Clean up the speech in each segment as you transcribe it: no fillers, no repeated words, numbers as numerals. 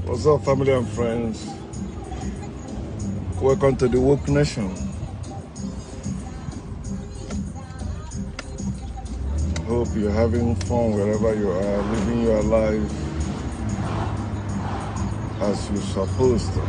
What's up, family and friends? Welcome to the Woke Nation. Hope you're having fun wherever you are, living your life as you're supposed to,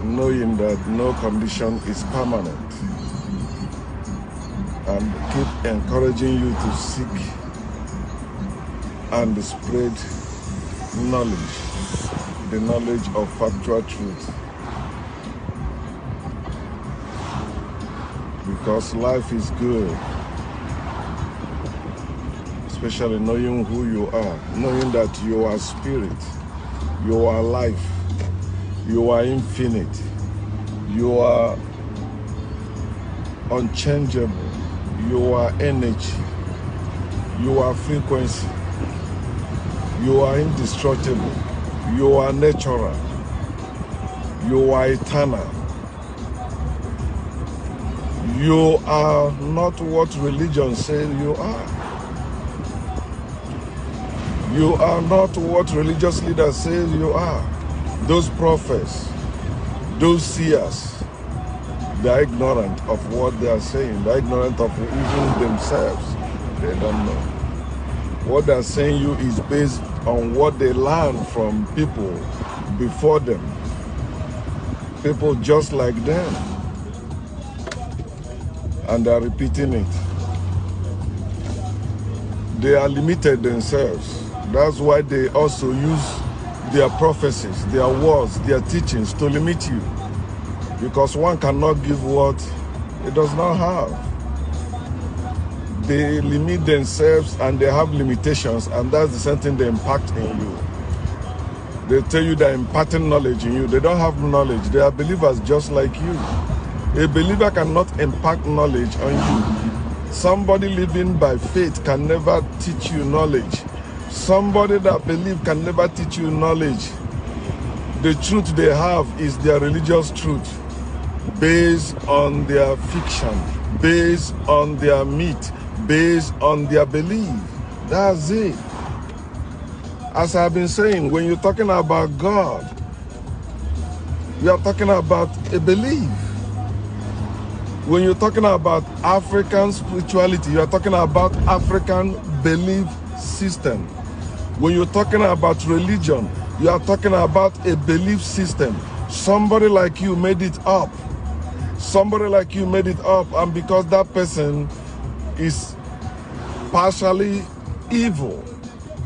knowing that no condition is permanent, and keep encouraging you to seek and spread knowledge, the knowledge of factual truth. Because life is good, especially knowing who you are, knowing that you are spirit, you are life, you are infinite, you are unchangeable, you are energy, you are frequency, you are indestructible, you are natural, you are eternal. You are not what religion says you are. You are not what religious leaders say you are. Those prophets, those seers, they are ignorant of what they are saying. They are ignorant of even themselves. They don't know. What they are saying you is based on what they learned from people before them. People just like them. And they are repeating it. They are limited themselves. That's why they also use their prophecies, their words, their teachings to limit you. Because one cannot give what it does not have. They limit themselves and they have limitations, and that's the same thing they impact in you. They tell you they're imparting knowledge in you. They don't have knowledge. They are believers just like you. A believer cannot impart knowledge on you. Somebody living by faith can never teach you knowledge. Somebody that believes can never teach you knowledge. The truth they have is their religious truth, based on their fiction, based on their myth, based on their belief. That's it. As I've been saying, when you're talking about God, you are talking about a belief. When you're talking about African spirituality, you are talking about African belief system. When you're talking about religion, you are talking about a belief system. Somebody like you made it up. Somebody like you made it up, and because that person is partially evil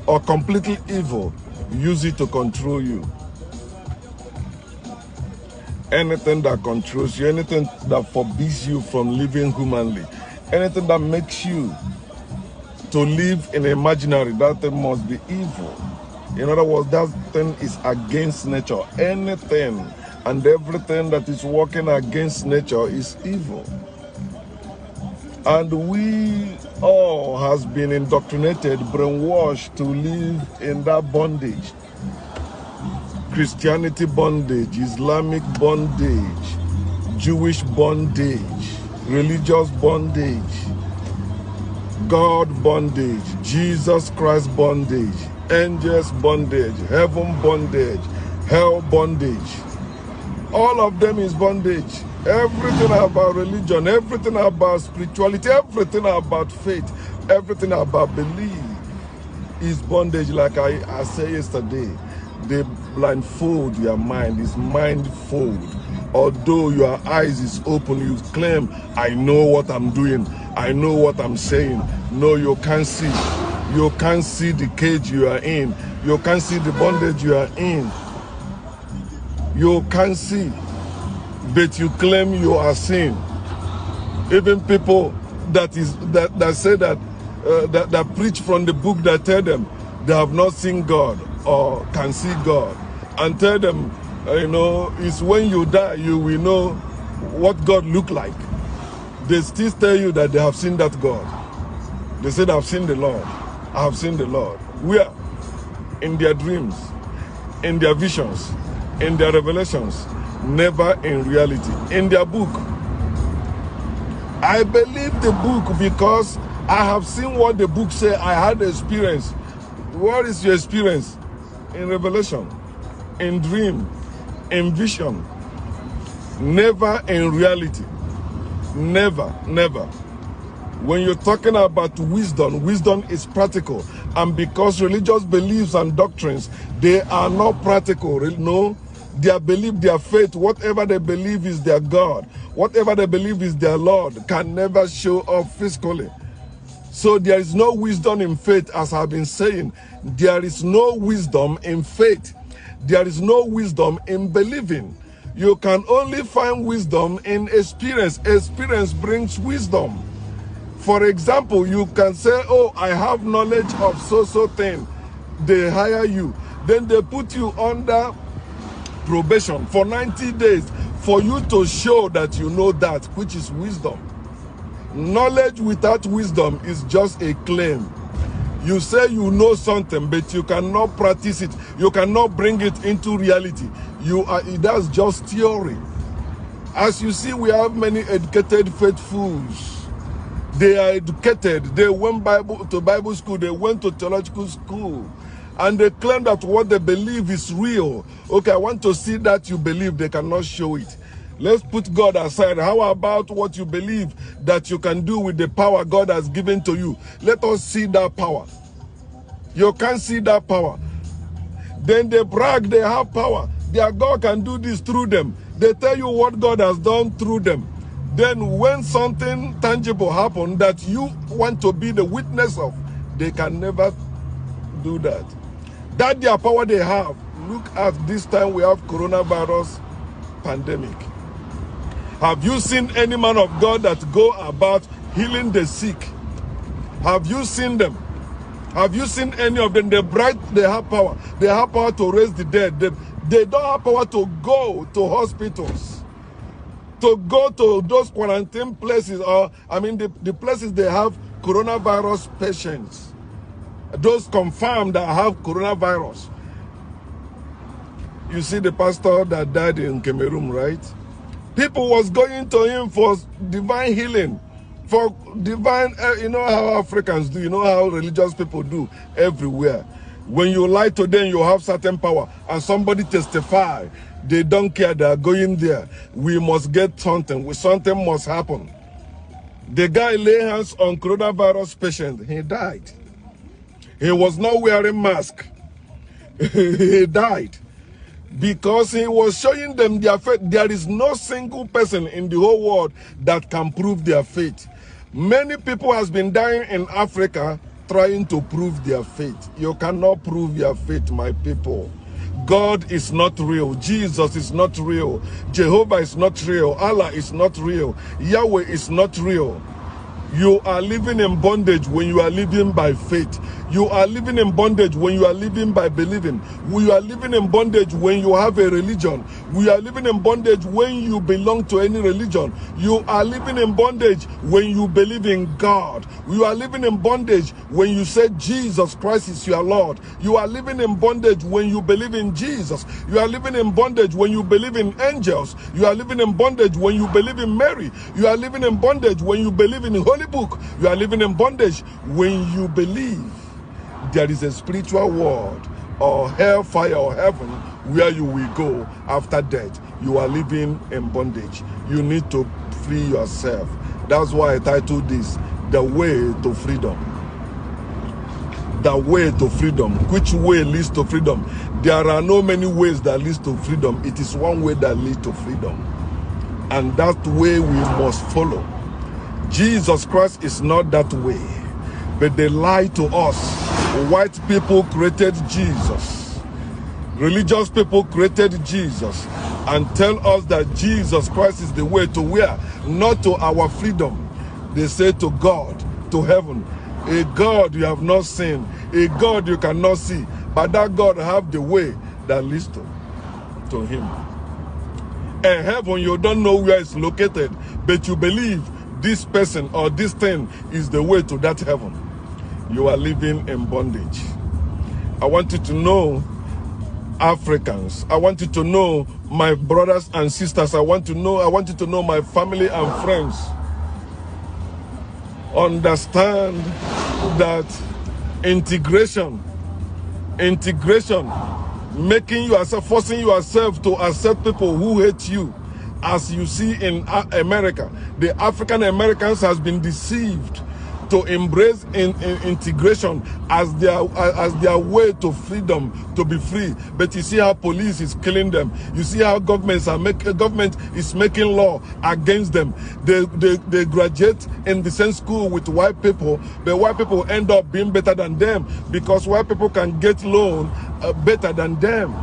or completely evil, use it to control you. Anything that controls you, anything that forbids you from living humanly, anything that makes you to live in imaginary, that thing must be evil. In other words, that thing is against nature. Anything and everything that is working against nature is evil. And we all has been indoctrinated, brainwashed to live in that bondage. Christianity bondage, Islamic bondage, Jewish bondage, religious bondage, God bondage, Jesus Christ bondage, angels bondage, heaven bondage, hell bondage. All of them is bondage. Everything about religion, everything about spirituality, everything about faith, everything about belief is bondage. Like I said yesterday, they blindfold your mind. It's mindfold. Although your eyes is open, you claim, I know what I'm doing. I know what I'm saying. No, you can't see. You can't see the cage you are in. You can't see the bondage you are in. You can't see. But you claim you are seeing. Even people that say that preach from the book that tell them they have not seen God or can see God, and tell them, it's when you die you will know what God look like. They still tell you that they have seen that God. They said, I've seen the Lord. I have seen the Lord. Where? In their dreams, in their visions, in their revelations, never in reality. In their book. I believe the book because I have seen what the book say. I had the experience. What is your experience? in revelation, in dream, in vision, never in reality. Never, never. When you're talking about wisdom, wisdom is practical. And because religious beliefs and doctrines, they are not practical. No, their belief, their faith, whatever they believe is their God, whatever they believe is their Lord, can never show up physically. So there is no wisdom in faith, as I've been saying. There is no wisdom in faith. There is no wisdom in believing. You can only find wisdom in experience. Experience brings wisdom. For example, you can say, oh, I have knowledge of so thing. They hire you. Then they put you under probation for 90 days for you to show that you know that, which is wisdom. Knowledge without wisdom is just a claim. You say you know something, but you cannot practice it. You cannot bring it into reality. That's just theory. As you see, we have many educated faithfuls. They are educated. They went to Bible school. They went to theological school. And they claim that what they believe is real. Okay, I want to see that you believe. They cannot show it. Let's put God aside. How about what you believe that you can do with the power God has given to you? Let us see that power. You can't see that power. Then they brag they have power. Their God can do this through them. They tell you what God has done through them. Then when something tangible happens that you want to be the witness of, they can never do that. That their power they have. Look at this time we have coronavirus pandemic. Have you seen any man of God that go about healing the sick? Have you seen them? Have you seen any of them? They have power. They have power to raise the dead. They don't have power to go to hospitals, to go to those quarantine places, or the places they have coronavirus patients, those confirmed that have coronavirus. You see the pastor that died in Cameroon, right? People was going to him for divine healing, for divine, you know how Africans do, you know how religious people do everywhere. When you lie to them, you have certain power, and somebody testify, they don't care, they are going there. We must get something, something must happen. The guy lay hands on coronavirus patient, he died. He was not wearing mask. He died. Because he was showing them their faith. There is no single person in the whole world that can prove their faith. Many people has been dying in Africa trying to prove their faith. You cannot prove your faith, my people. God is not real. Jesus is not real. Jehovah is not real. Allah is not real. Yahweh is not real. You are living in bondage when you are living by faith. You are living in bondage when you are living by believing. We are living in bondage when you have a religion. We are living in bondage when you belong to any religion. You are living in bondage when you believe in God. You are living in bondage when you say Jesus Christ is your Lord. You are living in bondage when you believe in Jesus. You are living in bondage when you believe in angels. You are living in bondage when you believe in Mary. You are living in bondage when you believe in the Holy Book. You are living in bondage when you believe there is a spiritual world or hellfire or heaven where you will go after death. You are living in bondage. You need to free yourself. That's why I titled this, The Way to Freedom. The way to freedom. Which way leads to freedom? There are no many ways that leads to freedom. It is one way that leads to freedom. And that way we must follow. Jesus Christ is not that way, but they lie to us. White people created Jesus. Religious people created Jesus and tell us that Jesus Christ is the way to where? Not to our freedom. They say to God, to heaven. A God you have not seen, a God you cannot see, but that God have the way that leads to him. And heaven, you don't know where it's located, but you believe this person or this thing is the way to that heaven. You are living in bondage. I want you to know, Africans, I want you to know my brothers and sisters, I want you to know my family and friends. Understand that integration making yourself, forcing yourself to accept people who hate you. As you see in America, the African Americans has been deceived to embrace integration as their way to freedom, to be free. But you see how police is killing them. You see how government is making law against them. They graduate in the same school with white people, but white people end up being better than them because white people can get loan better than them.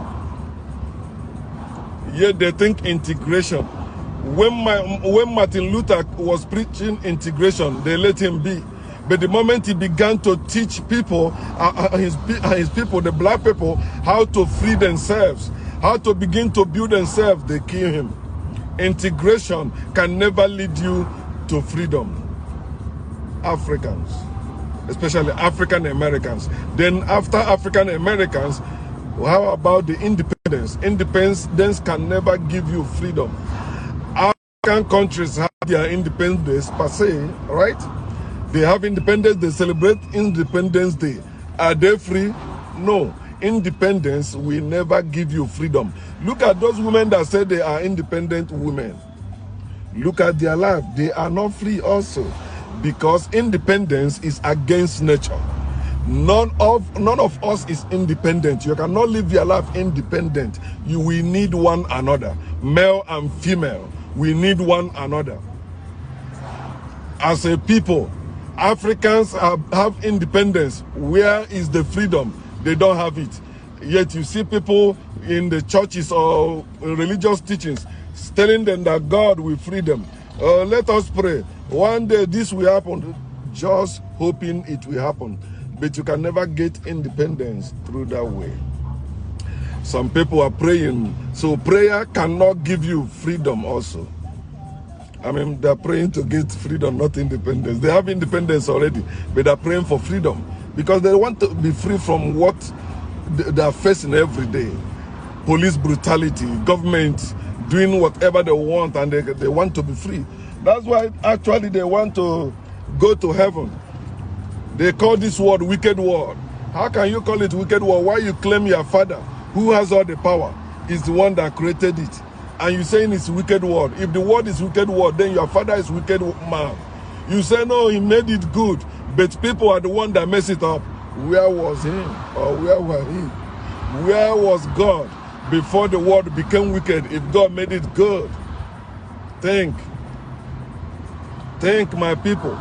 Yet they think integration. When Martin Luther was preaching integration, they let him be. But the moment he began to teach people, his people, the black people, how to free themselves, how to begin to build themselves, they kill him. Integration can never lead you to freedom. Africans, especially African Americans. Then after African Americans, how about the independence? Independence can never give you freedom. African countries have their independence per se, right? They have independence, they celebrate Independence Day. Are they free? No. Independence will never give you freedom. Look at those women that say they are independent women. Look at their life. They are not free also, because independence is against nature. None of us is independent. You cannot live your life independent. You will need one another. Male and female, we need one another. As a people, Africans have independence. Where is the freedom? They don't have it. Yet you see people in the churches or religious teachings telling them that God will free them. Let us pray. One day this will happen. Just hoping it will happen. But you can never get independence through that way. Some people are praying. So prayer cannot give you freedom also. I mean, they're praying to get freedom, not independence. They have independence already, but they're praying for freedom because they want to be free from what they're facing every day. Police brutality, government doing whatever they want, and they want to be free. That's why actually they want to go to heaven. They call this world wicked world. How can you call it wicked world? Why you claim your father, who has all the power, is the one that created it? And you saying it's wicked world. If the world is wicked world, then your father is wicked man. You say, no, he made it good. But people are the one that mess it up. Where was him? Or where were he? Where was God before the world became wicked if God made it good? Think. Think, my people.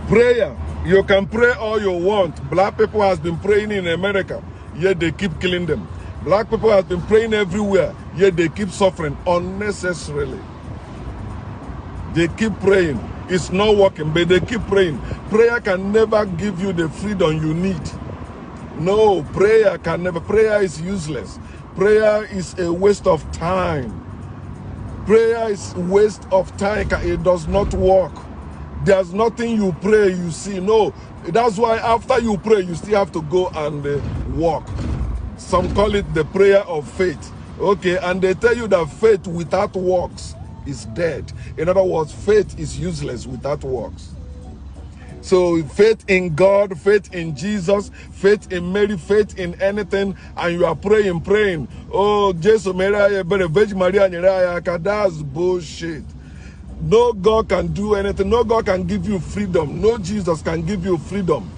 Prayer. You can pray all you want. Black people has been praying in America, yet they keep killing them. Black people have been praying everywhere, yet they keep suffering unnecessarily. They keep praying. It's not working, but they keep praying. Prayer can never give you the freedom you need. No, prayer can never. Prayer is useless. Prayer is a waste of time. Prayer is a waste of time. It does not work. There's nothing you pray, you see. No, that's why after you pray, you still have to go and walk. Some call it the prayer of faith. Okay, and they tell you that faith without works is dead. In other words, faith is useless without works. So faith in God, faith in Jesus, faith in Mary, faith in anything, and you are praying. Oh, Jesus, Maria, Virgin Maria, that's bullshit. No God can do anything. No God can give you freedom. No Jesus can give you freedom.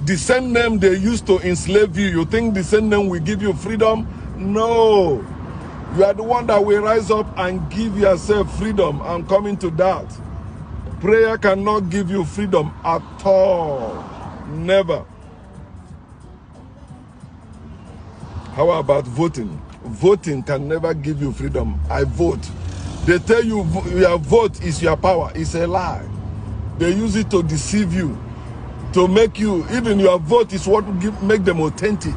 The same name they used to enslave you, you think the same name will give you freedom? No. You are the one that will rise up and give yourself freedom. I'm coming to that. Prayer cannot give you freedom at all. Never. How about voting? Voting can never give you freedom. I vote. They tell you your vote is your power. It's a lie. They use it to deceive you, to make you, even your vote is what make them authentic.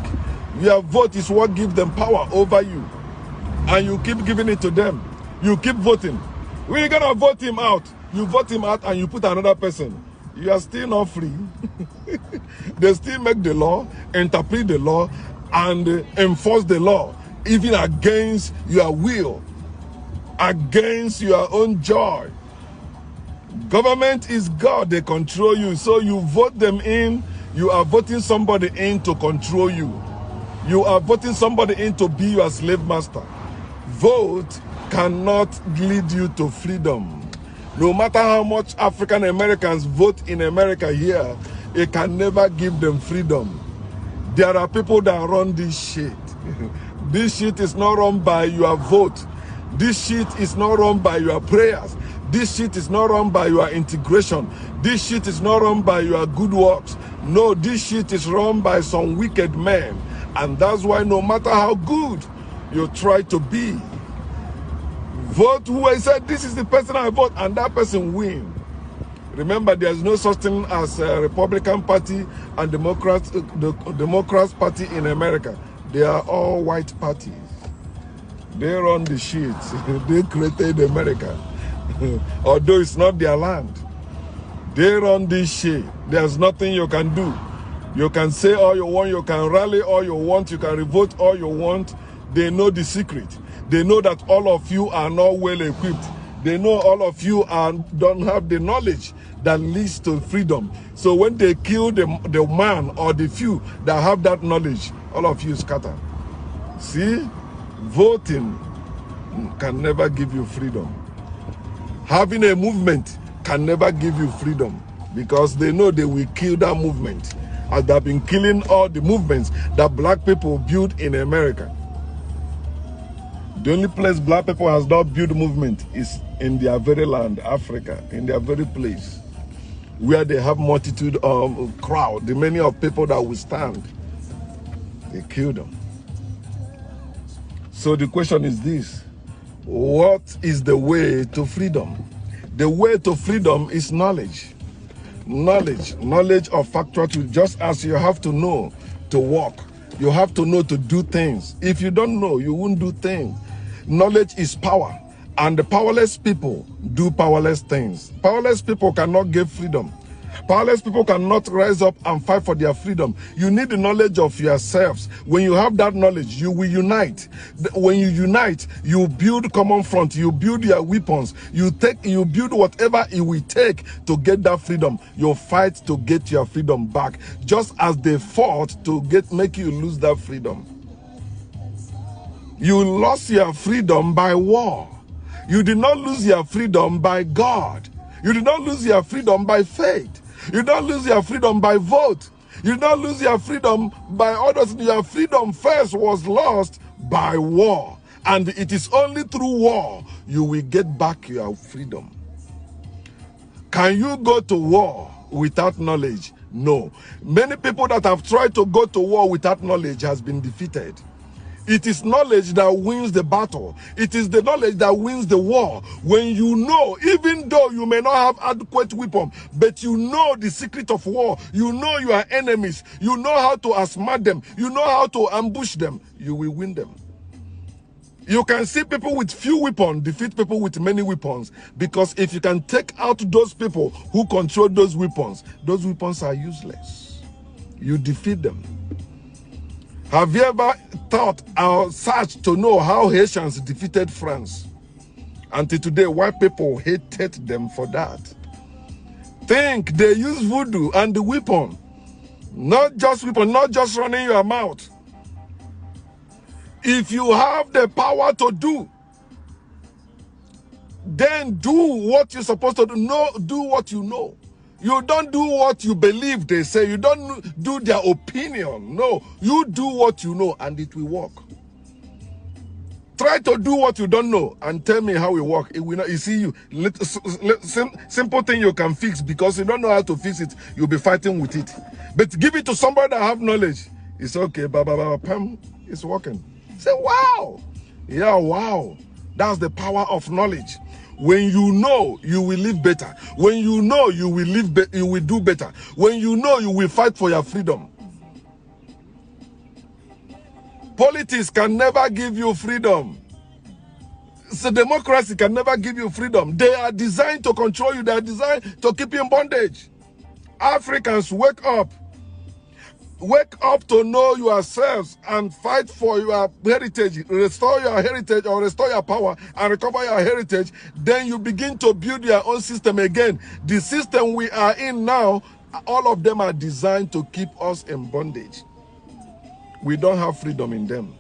Your vote is what gives them power over you. And you keep giving it to them. You keep voting. We're going to vote him out. You vote him out and you put another person. You are still not free. They still make the law, interpret the law, and enforce the law, even against your will, against your own joy. Government is God. They control you. So you vote them in. You are voting somebody in to control you. You are voting somebody in to be your slave master. Vote cannot lead you to freedom. No matter how much African Americans vote in America here, it can never give them freedom. There are people that run this shit. This shit is not run by your vote. This shit is not run by your prayers. This shit is not run by your integration. This shit is not run by your good works. No, this shit is run by some wicked men. And that's why no matter how good you try to be, vote who I said, this is the person I vote, and that person win. Remember, there's no such thing as a Republican Party and the Democrats Party in America. They are all white parties. They run the shit. They created America. Although it's not their land. They run this shit. There's nothing you can do. You can say all you want, you can rally all you want, you can revolt all you want. They know the secret. They know that all of you are not well equipped. They know all of you don't have the knowledge that leads to freedom. So when they kill the man or the few that have that knowledge, all of you scatter. See, voting can never give you freedom. Having a movement can never give you freedom, because they know they will kill that movement, as they've been killing all the movements that black people built in America. The only place black people has not built movement is in their very land, Africa, in their very place, where they have multitude of crowd, the many of people that will stand. They kill them. So the question is this: what is the way to freedom? The way to freedom is knowledge. Knowledge of factual truth. Just as you have to know to walk, you have to know to do things. If you don't know, you won't do things. Knowledge is power, and the powerless people do powerless things. Powerless people cannot give freedom. Powerless people cannot rise up and fight for their freedom. You need the knowledge of yourselves. When you have that knowledge, you will unite. When you unite, you build common front. You build your weapons. You build whatever it will take to get that freedom. You fight to get your freedom back, just as they fought to make you lose that freedom. You lost your freedom by war. You did not lose your freedom by God. You did not lose your freedom by faith. You don't lose your freedom by vote. You don't lose your freedom by others. Your freedom first was lost by war. And it is only through war you will get back your freedom. Can you go to war without knowledge? No. Many people that have tried to go to war without knowledge has been defeated. It is knowledge that wins the battle. It is the knowledge that wins the war. When you know, even though you may not have adequate weapon, but you know the secret of war, you know your enemies, you know how to outsmart them, you know how to ambush them, you will win them. You can see people with few weapons defeat people with many weapons, because if you can take out those people who control those weapons are useless. You defeat them. Have you ever thought or searched to know how Haitians defeated France? Until today, white people hated them for that. Think they use voodoo and the weapon. Not just weapon, not just running your mouth. If you have the power to do, then do what you're supposed to do. Do what you know. You don't do what you believe they say. You don't do their opinion. No, you do what you know and it will work. Try to do what you don't know and tell me how it works. It will not. You see, simple thing you can fix, because you don't know how to fix it. You'll be fighting with it. But give it to somebody that have knowledge. It's okay. Pam, it's working. Say, wow. Yeah, wow. That's the power of knowledge. When you know, you will live better. When you know, you will you will do better. When you know, you will fight for your freedom. Politics can never give you freedom. So democracy can never give you freedom. They are designed to control you. They are designed to keep you in bondage. Africans, wake up. Wake up to know yourselves and fight for your heritage. Restore your heritage, or restore your power and recover your heritage. Then you begin to build your own system again. The system we are in now All of them are designed to keep us in bondage. We don't have freedom in them.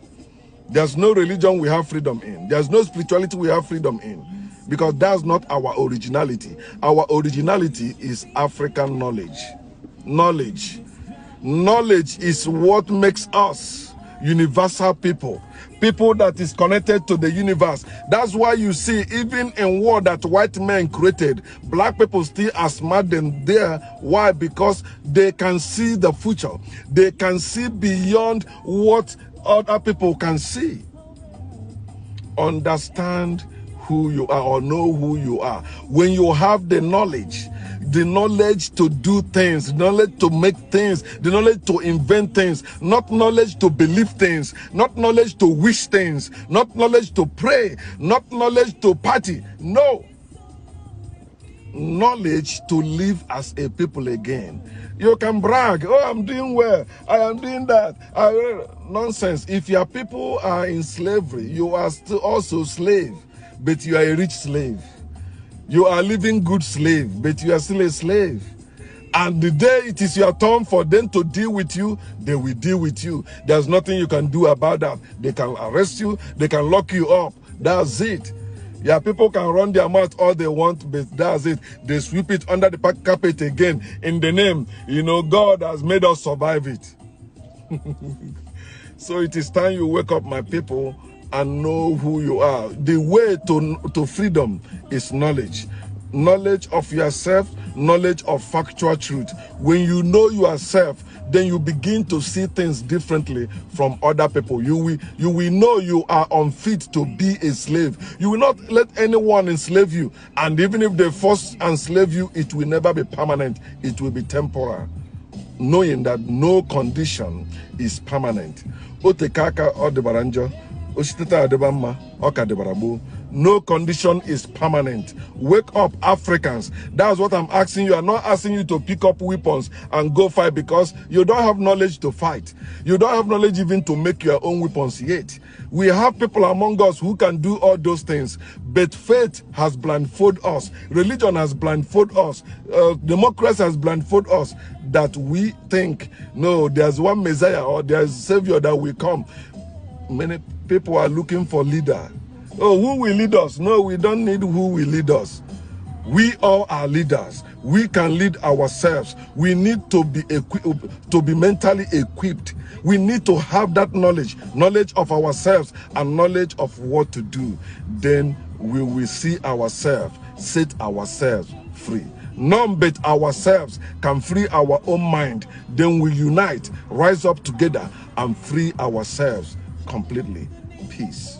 There's no religion we have freedom in. There's no spirituality we have freedom in. Because that's not our originality. Our originality is African knowledge. Knowledge. Knowledge is what makes us universal people. People that is connected to the universe. That's why you see, even in war that white men created, black people still are smart than there. Why? Because they can see the future. They can see beyond what other people can see. Understand who you are, or know who you are. When you have the knowledge to do things, the knowledge to make things, the knowledge to invent things, not knowledge to believe things, not knowledge to wish things, not knowledge to pray, not knowledge to party. No. Knowledge to live as a people again. You can brag, oh, I'm doing well, I am doing that. Nonsense. If your people are in slavery, you are still also slave, but you are a rich slave. You are living good slave, but you are still a slave. And the day it is your turn for them to deal with you, they will deal with you. There's nothing you can do about that. They can arrest you, they can lock you up. That's it. Yeah, people can run their mouth all they want, but that's it. They sweep it under the carpet again in the name, God has made us survive it. So it is time you wake up, my people, and know who you are. The way to freedom is knowledge. Knowledge of yourself, knowledge of factual truth. When you know yourself, then you begin to see things differently from other people. You will know you are unfit to be a slave. You will not let anyone enslave you. And even if they force enslave you, it will never be permanent. It will be temporal. Knowing that no condition is permanent. Otekaka odebaranjo, oshiteta adebamma, okadebarabu. No condition is permanent. Wake up, Africans. That's what I'm asking you. I'm not asking you to pick up weapons and go fight, because you don't have knowledge to fight. You don't have knowledge even to make your own weapons yet. We have people among us who can do all those things, but faith has blindfolded us. Religion has blindfolded us. Democracy has blindfolded us, that we think, no, there's one Messiah or there's a Savior that will come. Many people are looking for leader. Oh, who will lead us? No, we don't need who will lead us. We all are leaders. We can lead ourselves. We need to be mentally equipped. We need to have that knowledge of ourselves and knowledge of what to do. Then we will see ourselves, set ourselves free. None but ourselves can free our own mind. Then we unite, rise up together, and free ourselves completely. Peace.